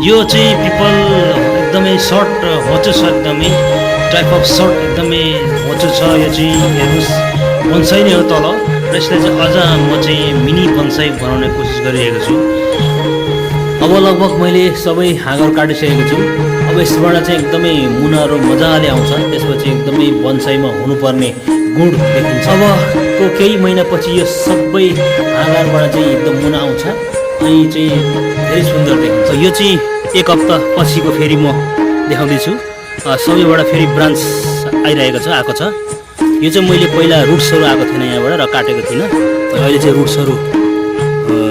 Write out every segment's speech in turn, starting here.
यो चाहिँ पिपल एकदमै सर्ट होचो छ, एकदमै टाइप अफ सर्ट एकदमै होचो छ। यो चाहिँ हेर्नुहोस् बन्साई नै हो तल, र यसलाई चाहिँ अझ म चाहिँ मिनी बन्साई बनाउने कोसिस गरिरहेको छु। अब लगभग मैले सबै हाँगर काटिसकेको छु। अब यसबाट चाहिँ एकदमै मुनाहरू मजाले आउँछ। त्यसपछि एकदमै बन्साईमा हुनुपर्ने गुण देखिन्छ। अबको केही महिनापछि यो सबै हाँगरबाट चाहिँ एकदम मुना आउँछ अनि चाहिँ धेरै सुन्दर देखिन्छ। यो चाहिँ एक हप्ता पछिको फेरि म देखाउँदैछु। सबैबाट फेरि ब्रान्च आएको छ। यो चाहिँ मैले पहिला रुट्सहरू आएको थिएन यहाँबाट र काटेको थिइनँ। अहिले चाहिँ रुट्सहरू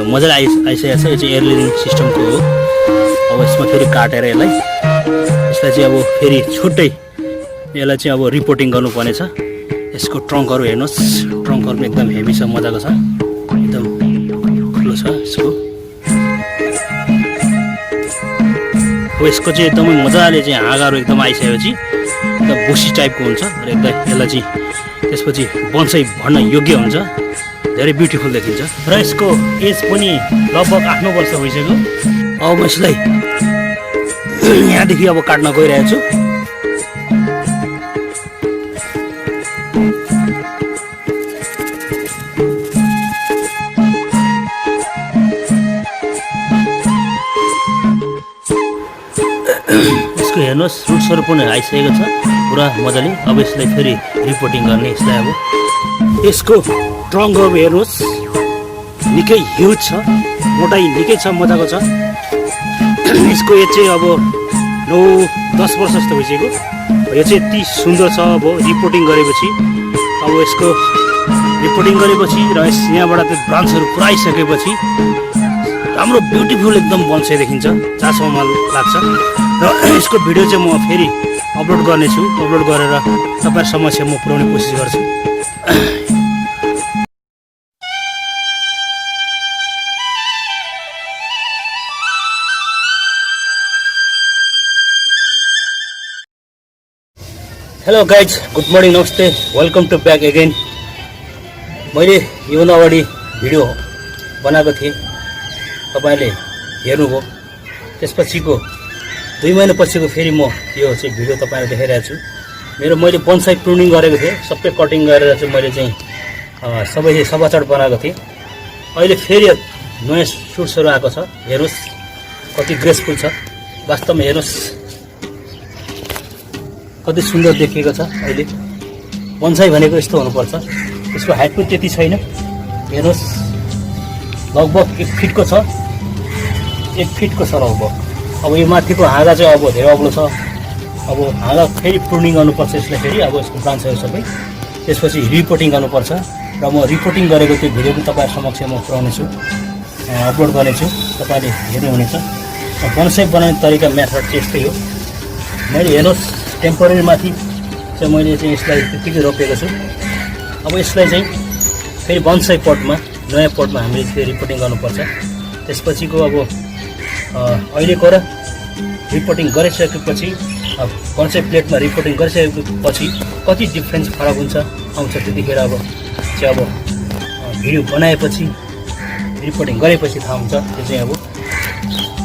मजाले आइसकेको छ। यो चाहिँ एयरलिङ सिस्टमको हो। अब यसमा फेरि काटेर यसलाई चाहिँ अब फेरि छुट्टै यसलाई चाहिँ अब रिपोर्टिङ गर्नुपर्ने छ। यसको ट्रङ्कहरू हेर्नुहोस्, ट्रङ्कहरू एकदम हेभी छ, मजाको छ, एकदम ठुलो छ यसको। अब यसको चाहिँ एकदमै मजाले चाहिँ हाँगाहरू एकदम आइसकेपछि एकदम बोसी टाइपको हुन्छ र एकदम यसलाई चाहिँ त्यसपछि बन्साई भन्न योग्य हुन्छ, धेरै ब्युटिफुल देखिन्छ। र यसको एज पनि लगभग 8-9 वर्ष भइसक्यो। अब म यसलाई यहाँदेखि अब काट्न गइरहेको छु। यसको हेर्नुहोस् रुट्सहरू पनि आइसकेको छ पुरा मजाले। अब यसलाई फेरि रिपोर्टिङ गर्ने। यसलाई अब यसको ट्रङ्कहरू हेर्नुहोस्, निकै ह्युज छ, मोटाइ निकै छ, मजाको छ। यसको एज चाहिँ अब 9-10 वर्ष जस्तो भइसक्यो। यो चाहिँ यति सुन्दर छ। अब रिपोर्टिङ गरेपछि र यहाँबाट त्यो ब्रान्चहरू पुरा आइसकेपछि राम्रो ब्युटिफुल एकदम बन्साई देखिन्छ, जहाँसम्म लाग्छ। र यसको भिडियो चाहिँ म फेरि अपलोड गर्नेछु। अपलोड गरेर तपाईँहरू समक्ष म पुर्याउने कोसिस गर्छु। हेलो गाइज, गुड मर्निङ, नमस्ते, वेलकम टु ब्याक अगेन। मैले योभन्दा अगाडि भिडियो बनाएको थिएँ, तपाईँले हेर्नुभयो। त्यसपछिको 2 महिना पछिको फेरि म यो चाहिँ भिडियो तपाईँलाई देखाइरहेको छु। मैले बन्साई प्रुनिङ गरेको थिएँ, सबै कटिङ गरेर चाहिँ मैले चाहिँ सबै सभाचार बनाएको थिएँ। अहिले फेरि नयाँ सुट्सहरू आएको छ। हेर्नुहोस् कति ग्रेसफुल छ, वास्तवमा हेर्नुहोस् कति सुन्दर देखिएको छ। अहिले बन्साई भनेको यस्तो हुनुपर्छ। यसको हाइट पनि त्यति छैन, हेर्नुहोस् लगभग 1 फिटको छ, 1 फिटको छ लगभग। अब यो माथिको हाँगा चाहिँ अब धेरै अग्लो छ। अब हाँगा फेरि प्रुनिङ गर्नुपर्छ यसलाई फेरि, अब यसको ब्रान्चहरू सबै। त्यसपछि रिपोर्टिङ गर्नुपर्छ र म रिपोर्टिङ गरेको त्यो भिडियो पनि तपाईँहरू समक्ष म पुऱ्याउनेछु, अपलोड गर्नेछु, तपाईँले हेर्नुहुनेछ। बन्साई बनाउने तरिका मेथड चाहिँ यस्तै हो। मैले हेर्नुहोस् टेम्पोरेरी माथि चाहिँ मैले चाहिँ यसलाई त्यत्तिकै रोपेको छु। अब यसलाई चाहिँ फेरि बन्साई पटमा, नयाँ पटमा हामीले फेरि रिपोर्टिङ गर्नुपर्छ। त्यसपछिको अब अहिलेको र रिपोर्टिङ गरिसकेपछि बन्साई प्लेटमा रिपोर्टिङ गरिसकेपछि कति डिफ्रेन्स फरक आउँछ त्यतिखेर अब चाहिँ अब भिडियो बनाएपछि रिपोर्टिङ गरेपछि थाहा हुन्छ। त्यो चाहिँ अब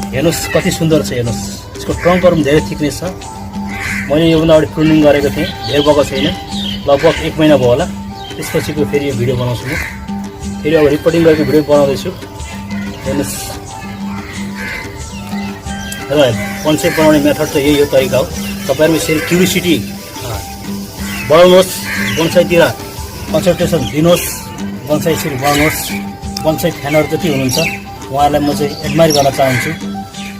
हेर्नुहोस् कति सुन्दर छ। हेर्नुहोस् यसको ट्रङ्कहरू पनि धेरै थिकनेस छ। मैले योभन्दा अगाडि प्रुनिङ गरेको थिएँ, धेरै भएको छैन, लगभग 1 महिना भयो होला। त्यसपछिको फेरि यो भिडियो बनाउँछु म। फेरि अब रिपोर्टिङ गरेको भिडियो बनाउँदैछु। हेर्नुहोस् र बन्साई बनाउने मेथड चाहिँ यही हो, तरिका हो। तपाईँहरू यसरी क्युरियोसिटी बढाउनुहोस्, बन्साईतिर कन्सन्ट्रेसन दिनुहोस्, बन्साई यसरी बढाउनुहोस्। बन्साई फ्यानहरू जति हुनुहुन्छ उहाँहरूलाई म चाहिँ एडमायर गर्न चाहन्छु।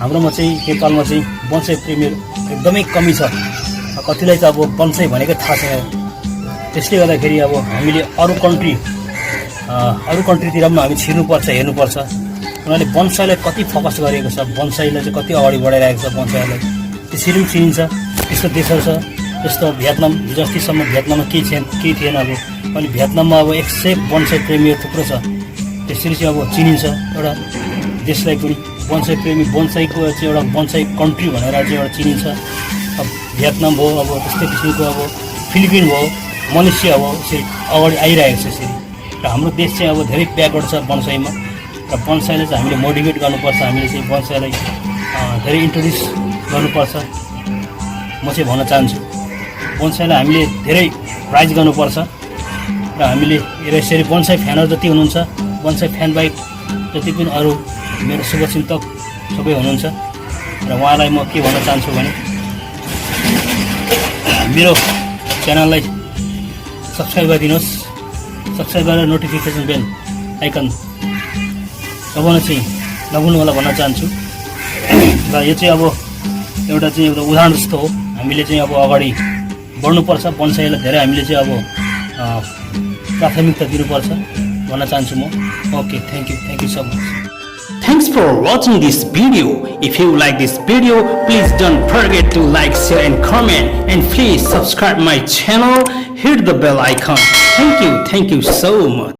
हाम्रोमा चाहिँ नेपालमा चाहिँ बन्साई प्रेमीहरू एकदमै कमी छ। कतिलाई त अब बन्साई भनेकै थाहा छैन। त्यसले गर्दाखेरि अब हामीले अरू कन्ट्रीतिर पनि हामी छिर्नुपर्छ, हेर्नुपर्छ उनीहरूले बन्साईलाई कति फोकस गरेको छ, बन्साईलाई चाहिँ कति अगाडि बढाइरहेको छ। बन्साईलाई त्यसरी पनि चिनिन्छ। त्यस्तो देशहरू छ, जस्तो भियतनाम। हिजो अस्तिसम्म भियतनाममा केही थिएन। अब अनि भियतनाममा अब 100 बन्साई प्रेमीहरू थुप्रो छ। त्यसरी चाहिँ अब चिनिन्छ एउटा देशलाई पनि। बन्साई प्रेमी, बन्साईको चाहिँ एउटा बन्साई कन्ट्री भनेर चाहिँ एउटा चिनिन्छ। अब भियतनाम भयो, अब त्यस्तै किसिमको अब फिलिपिन भयो, मलेसिया भयो, यसरी अगाडि आइरहेको छ यसरी। र हाम्रो देश चाहिँ अब धेरै ब्याकवर्ड छ बन्साईमा। र बन्साईलाई चाहिँ हामीले मोटिभेट गर्नुपर्छ। हामीले चाहिँ बन्साईलाई धेरै इन्ट्रोड्युस गर्नुपर्छ म चाहिँ भन्न चाहन्छु। बोन्साईलाई हामीले धेरै प्राइज गर्नुपर्छ र हामीले यसरी बोन्साई फ्यानहरू जति हुनुहुन्छ, बोन्साई फ्यान बाहेक जति पनि अरू मेरो शुभचिन्तक सबै हुनुहुन्छ र उहाँलाई म के भन्न चाहन्छु भने मेरो च्यानललाई सब्सक्राइब गरिदिनुहोस्। सब्सक्राइब गरेर नोटिफिकेसन बेल आइकन दबाउन चाहिँ नभुल्नु होला भन्न चाहन्छु। र यो चाहिँ अब एउटा उदाहरण जस्तो हो, हामीले चाहिँ अब अगाडि बढ्नुपर्छ, बोन्साईलाई धेरै हामीले चाहिँ अब प्राथमिकता दिनुपर्छ भन्न चाहन्छु म। Okay, thank you so much. Thanks for watching this video. If you like this video, please don't forget to like, share and comment, and please subscribe my channel, hit the bell icon. Thank you so much.